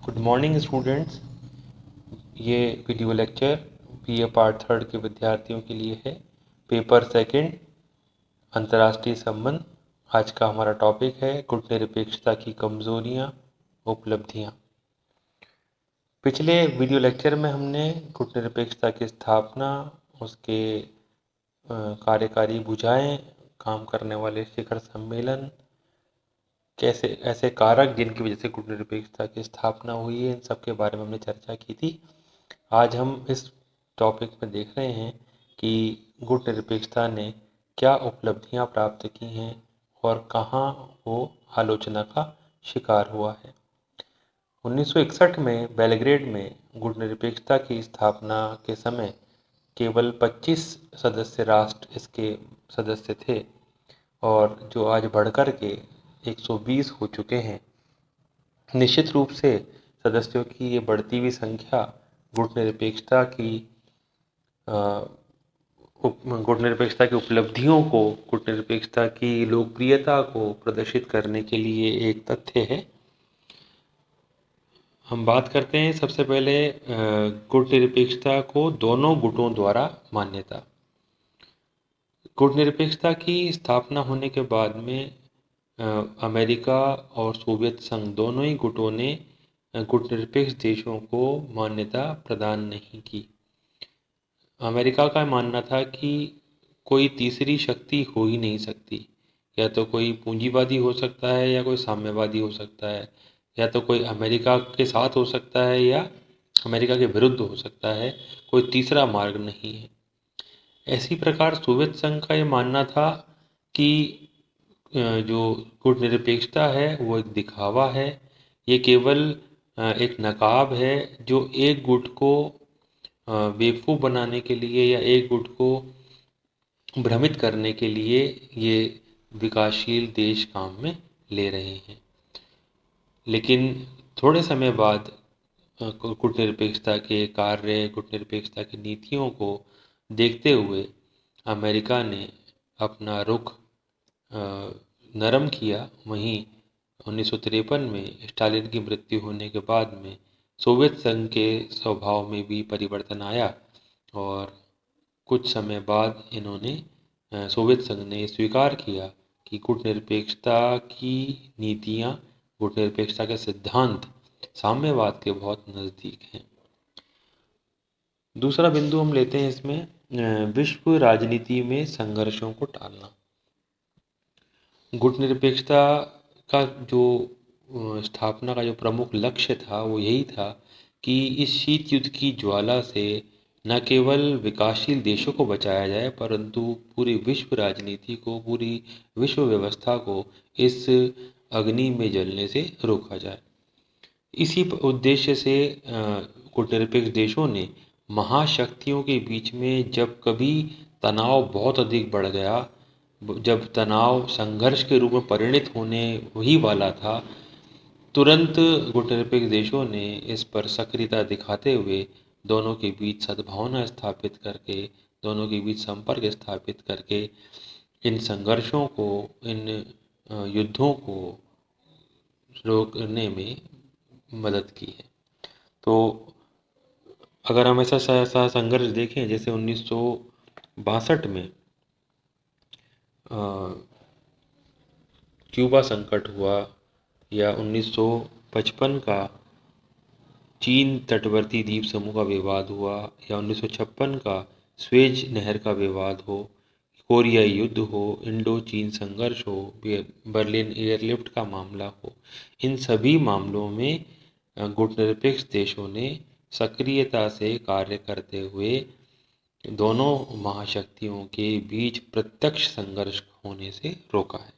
Good morning students. ये video lecture BA part third के विद्यार्थियों के लिए है। पेपर सेकंड, अंतर्राष्ट्रीय संबंध। आज का हमारा टॉपिक है गुटनिरपेक्षता की कमजोरियां, उपलब्धियां। पिछले वीडियो लेक्चर में हमने गुटनिरपेक्षता की स्थापना, उसके कार्यकारी भुजाएं, काम करने वाले शिखर सम्मेलन, कैसे ऐसे कारक जिनकी वजह से गुटनिरपेक्षता की स्थापना हुई है, इन सब के बारे में हमने चर्चा की थी। आज हम इस टॉपिक में देख रहे हैं कि गुटनिरपेक्षता ने क्या उपलब्धियां प्राप्त की हैं और कहाँ वो आलोचना का शिकार हुआ है। 1961 में बेलग्रेड में गुटनिरपेक्षता की स्थापना के समय केवल 25 सदस्य राष्ट्र इसके सदस्य थे और जो आज बढ़कर के 120 हो चुके हैं। निश्चित रूप से सदस्यों की ये बढ़ती हुई संख्या गुटनिरपेक्षता की गुटनिरपेक्षता की उपलब्धियों को, गुटनिरपेक्षता की लोकप्रियता को प्रदर्शित करने के लिए एक तथ्य है। हम बात करते हैं सबसे पहले गुटनिरपेक्षता को दोनों गुटों द्वारा मान्यता। गुटनिरपेक्षता की स्थापना होने के बाद में अमेरिका और सोवियत संघ दोनों ही गुटों ने गुटनिरपेक्ष देशों को मान्यता प्रदान नहीं की। अमेरिका का मानना था कि कोई तीसरी शक्ति हो ही नहीं सकती, या तो कोई पूंजीवादी हो सकता है या कोई साम्यवादी हो सकता है, या तो कोई अमेरिका के साथ हो सकता है या अमेरिका के विरुद्ध हो सकता है, कोई तीसरा मार्ग नहीं है। ऐसी प्रकार सोवियत संघ का ये मानना था कि जो गुटनिरपेक्षता है वो एक दिखावा है, ये केवल एक नकाब है जो एक गुट को बेवकूफ़ बनाने के लिए या एक गुट को भ्रमित करने के लिए ये विकासशील देश काम में ले रहे हैं। लेकिन थोड़े समय बाद गुटनिरपेक्षता के कार्य, गुटनिरपेक्षता की नीतियों को देखते हुए अमेरिका ने अपना रुख नरम किया। वहीं 1953 में स्टालिन की मृत्यु होने के बाद में सोवियत संघ के स्वभाव में भी परिवर्तन आया और कुछ समय बाद सोवियत संघ ने स्वीकार किया कि गुटनिरपेक्षता की नीतियां, गुटनिरपेक्षता के सिद्धांत साम्यवाद के बहुत नज़दीक हैं। दूसरा बिंदु हम लेते हैं इसमें विश्व राजनीति में संघर्षों को टालना। गुटनिरपेक्षता का जो स्थापना का जो प्रमुख लक्ष्य था वो यही था कि इस शीत युद्ध की ज्वाला से न केवल विकासशील देशों को बचाया जाए, परंतु पूरी विश्व राजनीति को, पूरी विश्व व्यवस्था को इस अग्नि में जलने से रोका जाए। इसी उद्देश्य से गुटनिरपेक्ष देशों ने महाशक्तियों के बीच में जब कभी तनाव बहुत अधिक बढ़ गया, जब तनाव संघर्ष के रूप में परिणत होने ही वाला था, तुरंत गुटनिरपेक्ष देशों ने इस पर सक्रियता दिखाते हुए दोनों के बीच सद्भावना स्थापित करके, दोनों के बीच संपर्क स्थापित करके इन संघर्षों को, इन युद्धों को रोकने में मदद की है। तो अगर हम ऐसा संघर्ष देखें, जैसे 1962 में क्यूबा संकट हुआ, या 1955 का चीन तटवर्ती द्वीप समूह का विवाद हुआ, या 1956 का स्वेज नहर का विवाद हो, कोरियाई युद्ध हो, इंडो चीन संघर्ष हो, बर्लिन एयरलिफ्ट का मामला हो, इन सभी मामलों में गुटनिरपेक्ष देशों ने सक्रियता से कार्य करते हुए दोनों महाशक्तियों के बीच प्रत्यक्ष संघर्ष होने से रोका है।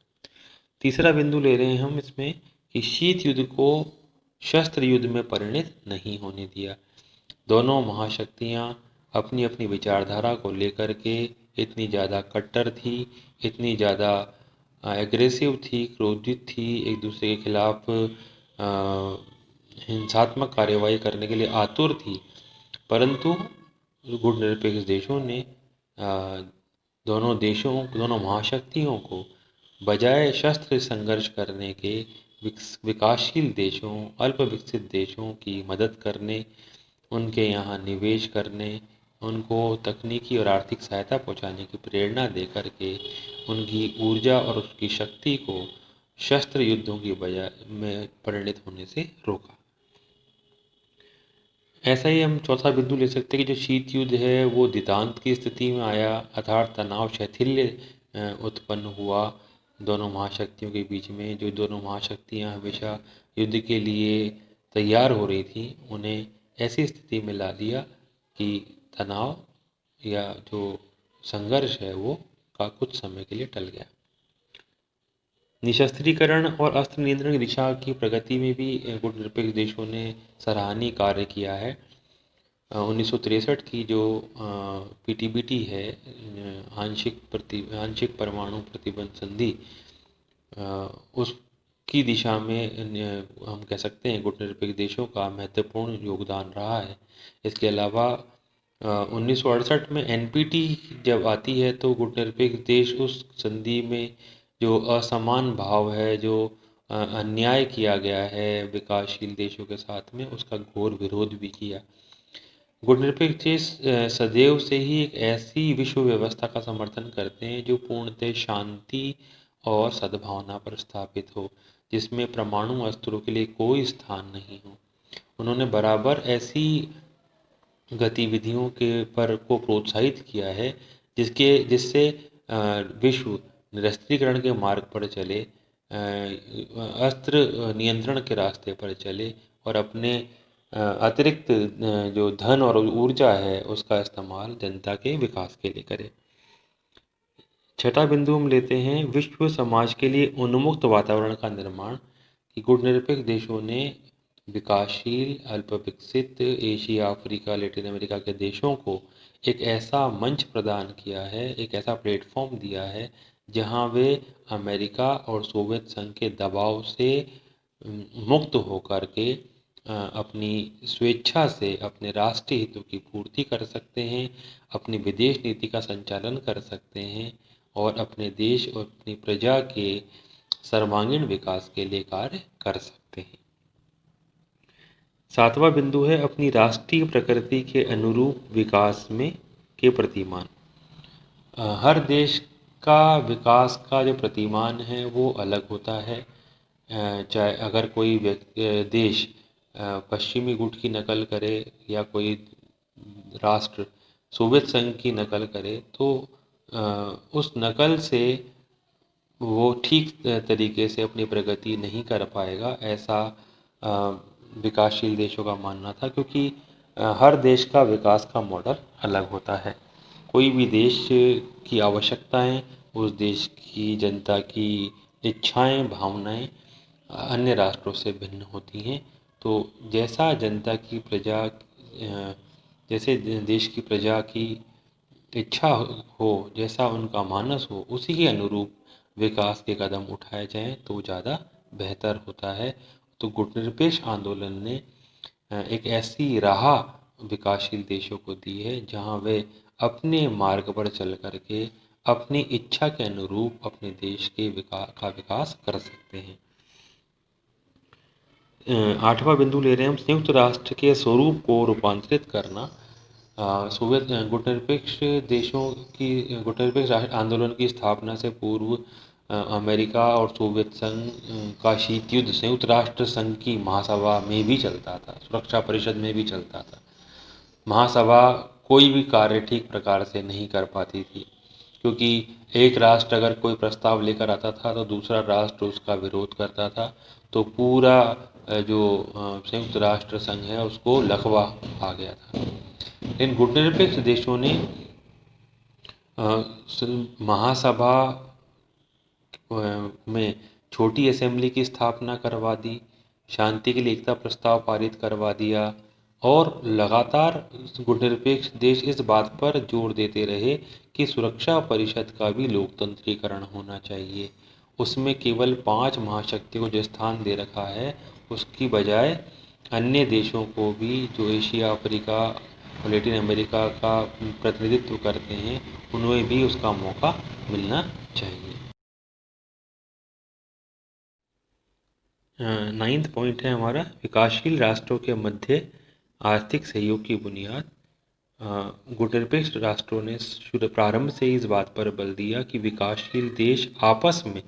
तीसरा बिंदु ले रहे हैं हम इसमें कि शीत युद्ध को शस्त्र युद्ध में परिणत नहीं होने दिया। दोनों महाशक्तियां अपनी अपनी विचारधारा को लेकर के इतनी ज़्यादा कट्टर थी, इतनी ज़्यादा एग्रेसिव थी, क्रोधित थी, एक दूसरे के खिलाफ हिंसात्मक कार्यवाही करने के लिए आतुर थी, परंतु गुटनिरपेक्ष देशों ने दोनों महाशक्तियों को बजाय शस्त्र संघर्ष करने के विकासशील देशों, अल्प विकसित देशों की मदद करने, उनके यहाँ निवेश करने, उनको तकनीकी और आर्थिक सहायता पहुँचाने की प्रेरणा दे करके उनकी ऊर्जा और उसकी शक्ति को शस्त्र युद्धों की बजाय में परिणित होने से रोका। ऐसा ही हम चौथा बिंदु ले सकते हैं कि जो शीत युद्ध है वो दितांत की स्थिति में आया, अर्थात तनाव शैथिल्य उत्पन्न हुआ दोनों महाशक्तियों के बीच में। जो दोनों महाशक्तियां हमेशा युद्ध के लिए तैयार हो रही थी, उन्हें ऐसी स्थिति में ला दिया कि तनाव या जो संघर्ष है वो का कुछ समय के लिए टल गया। निशस्त्रीकरण और अस्त्र नियंत्रण की दिशा की प्रगति में भी गुटनिरपेक्ष देशों ने सराहनीय कार्य किया है। 1963 की जो पीटीबीटी है, आंशिक परमाणु प्रतिबंध संधि, उसकी दिशा में हम कह सकते हैं गुटनिरपेक्ष देशों का महत्वपूर्ण योगदान रहा है। इसके अलावा 1968 में एनपीटी जब आती है तो गुटनिरपेक्ष देश उस संधि में जो असमान भाव है, जो अन्याय किया गया है विकासशील देशों के साथ में, उसका घोर विरोध भी किया। गुटनिरपेक्ष देश सदैव से ही एक ऐसी विश्व व्यवस्था का समर्थन करते हैं जो पूर्णतः शांति और सद्भावना पर स्थापित हो, जिसमें परमाणु अस्त्रों के लिए कोई स्थान नहीं हो। उन्होंने बराबर ऐसी गतिविधियों को प्रोत्साहित किया है जिससे विश्व निरस्त्रीकरण के मार्ग पर चले, अस्त्र नियंत्रण के रास्ते पर चले और अपने अतिरिक्त जो धन और ऊर्जा है उसका इस्तेमाल जनता के विकास के लिए करे। छठा बिंदु हम लेते हैं विश्व समाज के लिए उन्मुक्त वातावरण का निर्माण। कि गुटनिरपेक्ष देशों ने विकासशील, अल्प विकसित एशिया, अफ्रीका, लैटिन अमेरिका के देशों को एक ऐसा मंच प्रदान किया है, एक ऐसा प्लेटफॉर्म दिया है जहां वे अमेरिका और सोवियत संघ के दबाव से मुक्त होकर के अपनी स्वेच्छा से अपने राष्ट्रीय हितों की पूर्ति कर सकते हैं, अपनी विदेश नीति का संचालन कर सकते हैं और अपने देश और अपनी प्रजा के सर्वांगीण विकास के लिए कार्य कर सकते हैं। सातवां बिंदु है अपनी राष्ट्रीय प्रकृति के अनुरूप विकास में के प्रतिमान। हर देश का विकास का जो प्रतिमान है वो अलग होता है। चाहे अगर कोई देश पश्चिमी गुट की नकल करे या कोई राष्ट्र सोवियत संघ की नकल करे तो उस नकल से वो ठीक तरीके से अपनी प्रगति नहीं कर पाएगा, ऐसा विकासशील देशों का मानना था। क्योंकि हर देश का विकास का मॉडल अलग होता है। कोई भी देश की आवश्यकताएं, उस देश की जनता की इच्छाएं, भावनाएं अन्य राष्ट्रों से भिन्न होती हैं। तो जैसा जनता की प्रजा जैसे देश की प्रजा की इच्छा हो, जैसा उनका मानस हो, उसी के अनुरूप विकास के कदम उठाए जाएं तो ज़्यादा बेहतर होता है। तो गुटनिरपेक्ष आंदोलन ने एक ऐसी राह विकासशील देशों को दी है जहां वे अपने मार्ग पर चल करके अपनी इच्छा के अनुरूप अपने देश के विकास कर सकते हैं। आठवां बिंदु ले रहे हैं हम संयुक्त राष्ट्र के स्वरूप को रूपांतरित करना। सोवियत गुटनिरपेक्ष आंदोलन की स्थापना से पूर्व अमेरिका और सोवियत संघ का शीत युद्ध संयुक्त राष्ट्र संघ की महासभा में भी चलता था, सुरक्षा परिषद में भी चलता था। महासभा कोई भी कार्य ठीक प्रकार से नहीं कर पाती थी, क्योंकि एक राष्ट्र अगर कोई प्रस्ताव लेकर आता था तो दूसरा राष्ट्र उसका विरोध करता था, तो पूरा जो संयुक्त राष्ट्र संघ है उसको लकवा आ गया था। लेकिन गुटनिरपेक्ष देशों ने महासभा में छोटी असेंबली की स्थापना करवा दी, शांति के लिए एकता प्रस्ताव पारित करवा दिया और लगातार गुटनिरपेक्ष देश इस बात पर जोर देते रहे कि सुरक्षा परिषद का भी लोकतंत्रीकरण होना चाहिए। उसमें केवल 5 महाशक्तियों को जो स्थान दे रखा है, उसकी बजाय अन्य देशों को भी जो एशिया, अफ्रीका और लैटिन अमेरिका का प्रतिनिधित्व करते हैं, उन्हें भी उसका मौका मिलना चाहिए। नाइन्थ पॉइंट है हमारा, विकासशील राष्ट्रों के मध्य आर्थिक सहयोग की बुनियाद। गुटनिरपेक्ष राष्ट्रों ने शुरू प्रारंभ से ही इस बात पर बल दिया कि विकासशील देश आपस में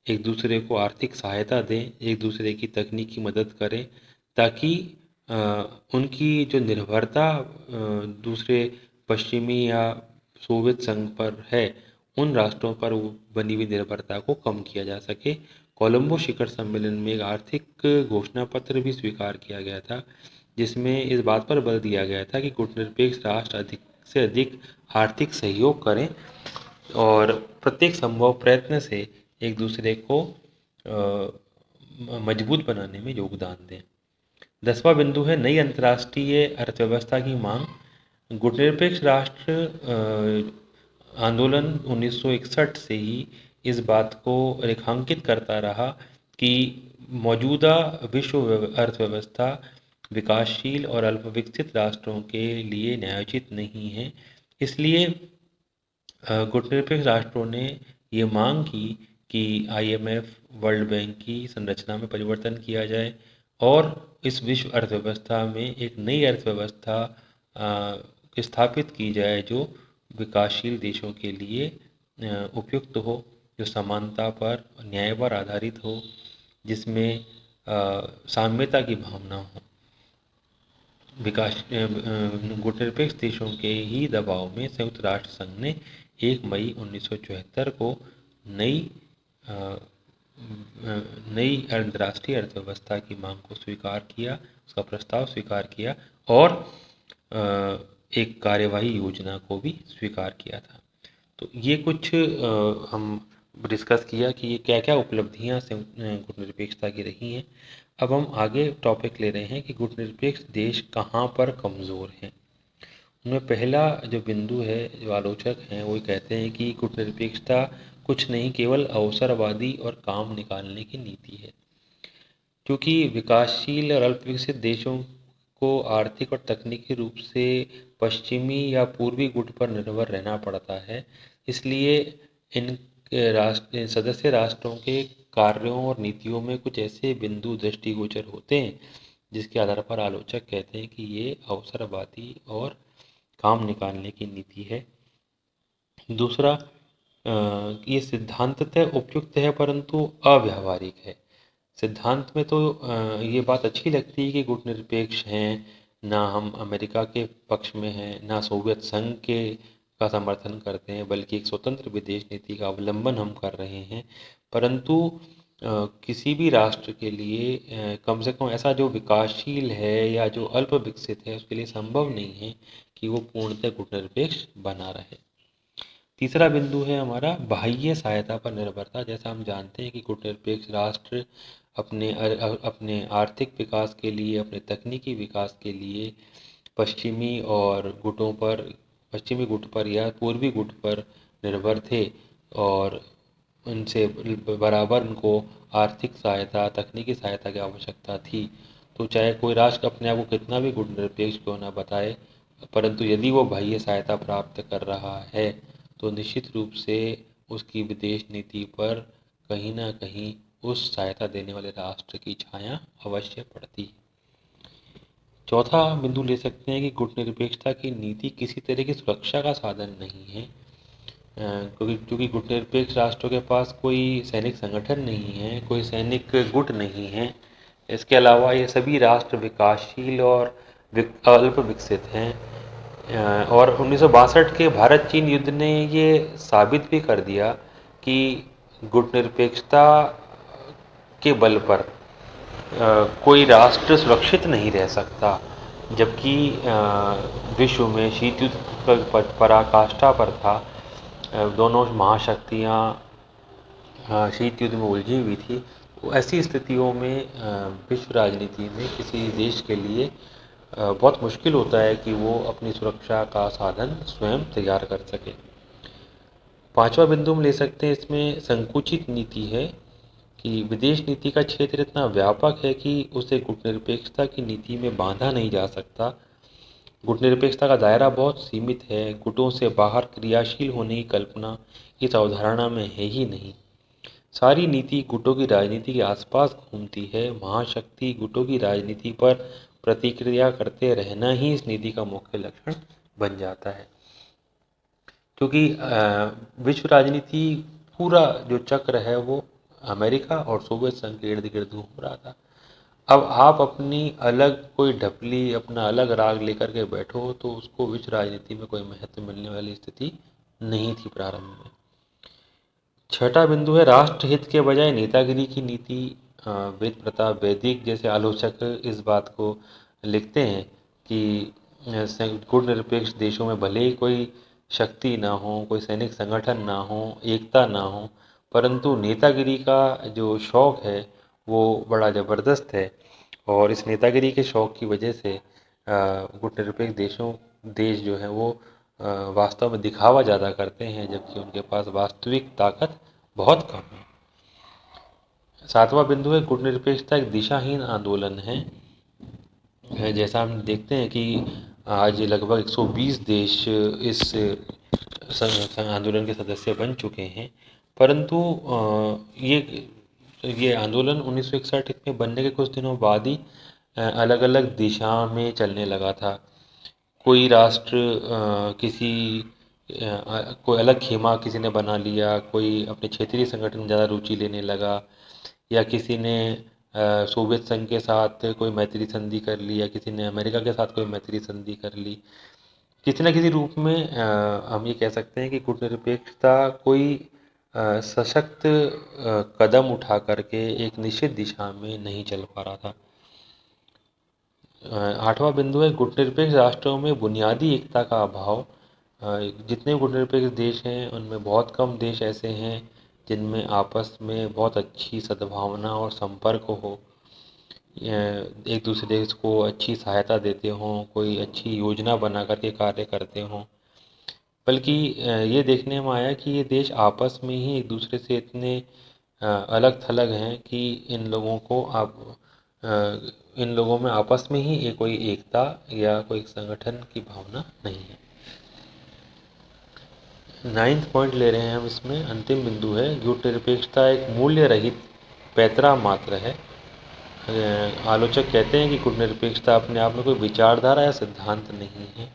एक दूसरे को आर्थिक सहायता दें, एक दूसरे की तकनीकी मदद करें, ताकि उनकी जो निर्भरता दूसरे पश्चिमी या सोवियत संघ पर है, उन राष्ट्रों पर वो बनी हुई निर्भरता को कम किया जा सके। कोलंबो शिखर सम्मेलन में एक आर्थिक घोषणा पत्र भी स्वीकार किया गया था, जिसमें इस बात पर बल दिया गया था कि गुटनिरपेक्ष राष्ट्र अधिक से अधिक आर्थिक सहयोग करें और प्रत्येक संभव प्रयत्न से एक दूसरे को मजबूत बनाने में योगदान दें। 10वां बिंदु है नई अंतर्राष्ट्रीय अर्थव्यवस्था की मांग। गुटनिरपेक्ष राष्ट्र आंदोलन 1961 से ही इस बात को रेखांकित करता रहा कि मौजूदा विश्व अर्थव्यवस्था विकासशील और अल्पविकसित राष्ट्रों के लिए न्यायोचित नहीं है। इसलिए गुटनिरपेक्ष राष्ट्रों ने ये मांग की कि IMF, वर्ल्ड बैंक की संरचना में परिवर्तन किया जाए और इस विश्व अर्थव्यवस्था में एक नई अर्थव्यवस्था स्थापित की जाए जो विकासशील देशों के लिए उपयुक्त हो, जो समानता पर, न्याय पर आधारित हो, जिसमें साम्यता की भावना हो। गुटनिरपेक्ष देशों के ही दबाव में संयुक्त राष्ट्र संघ ने 1 मई 1974 को नई अंतर्राष्ट्रीय अर्थव्यवस्था की मांग को स्वीकार किया, उसका प्रस्ताव स्वीकार किया और एक कार्यवाही योजना को भी स्वीकार किया था। तो ये कुछ हम डिस्कस किया कि ये क्या क्या उपलब्धियां गुटनिरपेक्षता की रही हैं। अब हम आगे टॉपिक ले रहे हैं कि गुटनिरपेक्ष देश कहाँ पर कमज़ोर हैं। उनमें पहला जो बिंदु है, जो आलोचक हैं वो कहते हैं कि गुटनिरपेक्षता कुछ नहीं, केवल अवसरवादी और काम निकालने की नीति है। क्योंकि विकासशील और अल्पविकसित देशों को आर्थिक और तकनीकी रूप से पश्चिमी या पूर्वी गुट पर निर्भर रहना पड़ता है, इसलिए इन सदस्य राष्ट्रों के कार्यों और नीतियों में कुछ ऐसे बिंदु दृष्टिगोचर होते हैं जिसके आधार पर आलोचक कहते हैं कि ये अवसरवादी और काम निकालने की नीति है। दूसरा, ये सिद्धांततः उपयुक्त है परंतु अव्यावहारिक है। सिद्धांत में तो ये बात अच्छी लगती है कि गुटनिरपेक्ष हैं, ना हम अमेरिका के पक्ष में हैं, ना सोवियत संघ का समर्थन करते हैं, बल्कि एक स्वतंत्र विदेश नीति का अवलंबन हम कर रहे हैं। परंतु किसी भी राष्ट्र के लिए कम से कम ऐसा जो विकासशील है या जो अल्प विकसित है, उसके लिए संभव नहीं है कि वो पूर्णतः गुटनिरपेक्ष बना रहे। तीसरा बिंदु है हमारा बाह्य सहायता पर निर्भरता। जैसा हम जानते हैं कि गुटनिरपेक्ष राष्ट्र अपने आर्थिक विकास के लिए, अपने तकनीकी विकास के लिए पश्चिमी गुट पर या पूर्वी गुट पर निर्भर थे और उनसे बराबर उनको आर्थिक सहायता, तकनीकी सहायता की आवश्यकता थी। तो चाहे कोई राष्ट्र अपने आप को कितना भी गुटनिरपेक्ष क्यों ना बताए, परंतु यदि वो बाह्य सहायता प्राप्त कर रहा है तो निश्चित रूप से उसकी विदेश नीति पर कहीं ना कहीं उस सहायता देने वाले राष्ट्र की छाया अवश्य पड़ती है। चौथा बिंदु ले सकते हैं कि गुटनिरपेक्षता की नीति किसी तरह की सुरक्षा का साधन नहीं है, क्योंकि गुटनिरपेक्ष राष्ट्रों के पास कोई सैनिक संगठन नहीं है, कोई सैनिक गुट नहीं है। इसके अलावा ये सभी राष्ट्र विकासशील और अल्प विकसित हैं और 1962 के भारत चीन युद्ध ने ये साबित भी कर दिया कि गुटनिरपेक्षता के बल पर कोई राष्ट्र सुरक्षित नहीं रह सकता। जबकि विश्व में शीत युद्ध पराकाष्ठा पर था, दोनों महाशक्तियाँ शीत युद्ध में उलझी हुई थी। तो ऐसी स्थितियों में विश्व राजनीति में किसी देश के लिए बहुत मुश्किल होता है कि वो अपनी सुरक्षा का साधन स्वयं तैयार कर सके। पांचवा बिंदु हम ले सकते हैं, इसमें संकुचित नीति है कि विदेश नीति का क्षेत्र इतना व्यापक है कि उसे गुटनिरपेक्षता की नीति में बांधा नहीं जा सकता। गुटनिरपेक्षता का दायरा बहुत सीमित है, गुटों से बाहर क्रियाशील होने की कल्पना इस अवधारणा में है ही नहीं। सारी नीति गुटों की राजनीति के आसपास घूमती है। महाशक्ति गुटों की राजनीति पर प्रतिक्रिया करते रहना ही इस नीति का मुख्य लक्षण बन जाता है। क्योंकि विश्व राजनीति पूरा जो चक्र है वो अमेरिका और सोवियत संघ के इर्द गिर्द घूम रहा था। अब आप अपनी अलग कोई ढपली, अपना अलग राग लेकर के बैठो तो उसको विश्व राजनीति में कोई महत्व मिलने वाली स्थिति नहीं थी प्रारंभ में। छठा बिंदु है राष्ट्रहित के बजाय नेतागिरी की नीति। वेद प्रताप वैदिक जैसे आलोचक इस बात को लिखते हैं कि गुटनिरपेक्ष देशों में भले ही कोई शक्ति ना हो, कोई सैनिक संगठन ना हो, एकता ना हो, परंतु नेतागिरी का जो शौक है वो बड़ा ज़बरदस्त है। और इस नेतागिरी के शौक की वजह से गुटनिरपेक्ष देश जो है वो वास्तव में दिखावा ज़्यादा करते हैं, जबकि उनके पास वास्तविक ताकत बहुत कम है। सातवां बिंदु है गुटनिरपेक्षता एक दिशाहीन आंदोलन है। जैसा हम देखते हैं कि आज लगभग 120 देश इस आंदोलन के सदस्य बन चुके हैं, परंतु ये आंदोलन 1961 में बनने के कुछ दिनों बाद ही अलग अलग दिशा में चलने लगा था। कोई राष्ट्र कोई अलग खेमा किसी ने बना लिया, कोई अपने क्षेत्रीय संगठन में ज़्यादा रुचि लेने लगा, या किसी ने सोवियत संघ के साथ कोई मैत्री संधि कर ली, या किसी ने अमेरिका के साथ कोई मैत्री संधि कर ली। किसी न किसी रूप में हम ये कह सकते हैं कि गुटनिरपेक्षता कोई सशक्त कदम उठा करके एक निश्चित दिशा में नहीं चल पा रहा था। आठवां बिंदु है गुटनिरपेक्ष राष्ट्रों में बुनियादी एकता का अभाव। जितने गुटनिरपेक्ष देश हैं उनमें बहुत कम देश ऐसे हैं जिनमें आपस में बहुत अच्छी सद्भावना और संपर्क हो, एक दूसरे देश को अच्छी सहायता देते हों, कोई अच्छी योजना बना करके कार्य करते हों। बल्कि ये देखने में आया कि ये देश आपस में ही एक दूसरे से इतने अलग थलग हैं कि इन लोगों में आपस में ही कोई एकता या कोई संगठन की भावना नहीं है। 9th पॉइंट ले रहे हैं हम इसमें, अंतिम बिंदु है गुटनिरपेक्षता एक मूल्य रहित पैतरा मात्र है। आलोचक कहते हैं कि गुटनिरपेक्षता अपने आप में कोई विचारधारा या सिद्धांत नहीं है।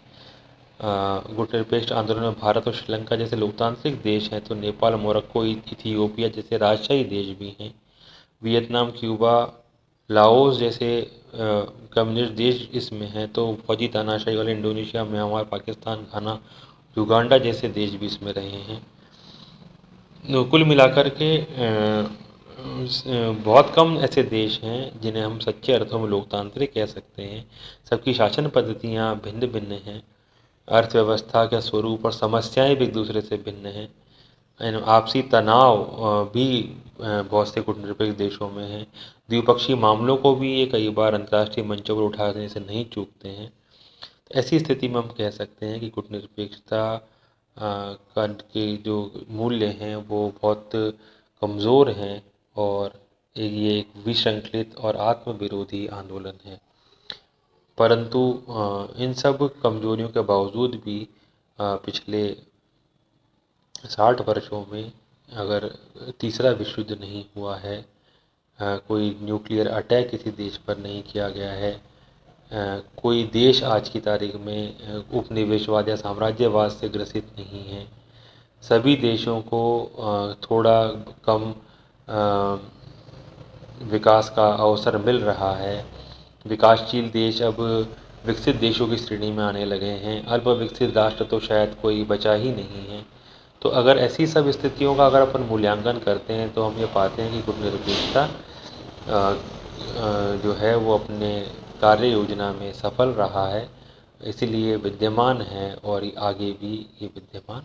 गुटनिरपेक्ष आंदोलन में भारत और श्रीलंका जैसे लोकतांत्रिक देश हैं, तो नेपाल, मोरक्को, इथियोपिया जैसे राजशाही देश भी हैं। वियतनाम, क्यूबा, लाओस जैसे कम्युनिस्ट देश इसमें हैं, तो फौजी तानाशाही वाले इंडोनेशिया, म्यांमार, पाकिस्तान, घाना, युगांडा जैसे देश भी इसमें रहे हैं। कुल मिलाकर के बहुत कम ऐसे देश हैं जिन्हें हम सच्चे अर्थों में लोकतांत्रिक कह सकते हैं। सबकी शासन पद्धतियाँ भिन्न भिन्न हैं, अर्थव्यवस्था का स्वरूप और समस्याएं भी एक दूसरे से भिन्न हैं। आपसी तनाव भी बहुत से गुटनिरपेक्ष देशों में है। द्विपक्षीय मामलों को भी ये कई बार अंतर्राष्ट्रीय मंचों पर उठाने से नहीं चूकते हैं। तो ऐसी स्थिति में हम कह सकते हैं कि गुटनिरपेक्षता के जो मूल्य हैं वो बहुत कमज़ोर हैं, और ये एक विश्रंखलित और आत्मविरोधी आंदोलन है। परंतु इन सब कमजोरियों के बावजूद भी पिछले 60 वर्षों में अगर तीसरा विश्व युद्ध नहीं हुआ है, कोई न्यूक्लियर अटैक किसी देश पर नहीं किया गया है, कोई देश आज की तारीख में उपनिवेशवाद या साम्राज्यवाद से ग्रसित नहीं है, सभी देशों को थोड़ा कम विकास का अवसर मिल रहा है, विकासशील देश अब विकसित देशों की श्रेणी में आने लगे हैं, अल्प विकसित राष्ट्र तो शायद कोई बचा ही नहीं है। तो अगर ऐसी सब स्थितियों का अगर अपन मूल्यांकन करते हैं तो हम ये पाते हैं कि गुटनिरपेक्षता जो है वो अपने कार्य योजना में सफल रहा है, इसीलिए विद्यमान है और आगे भी ये विद्यमान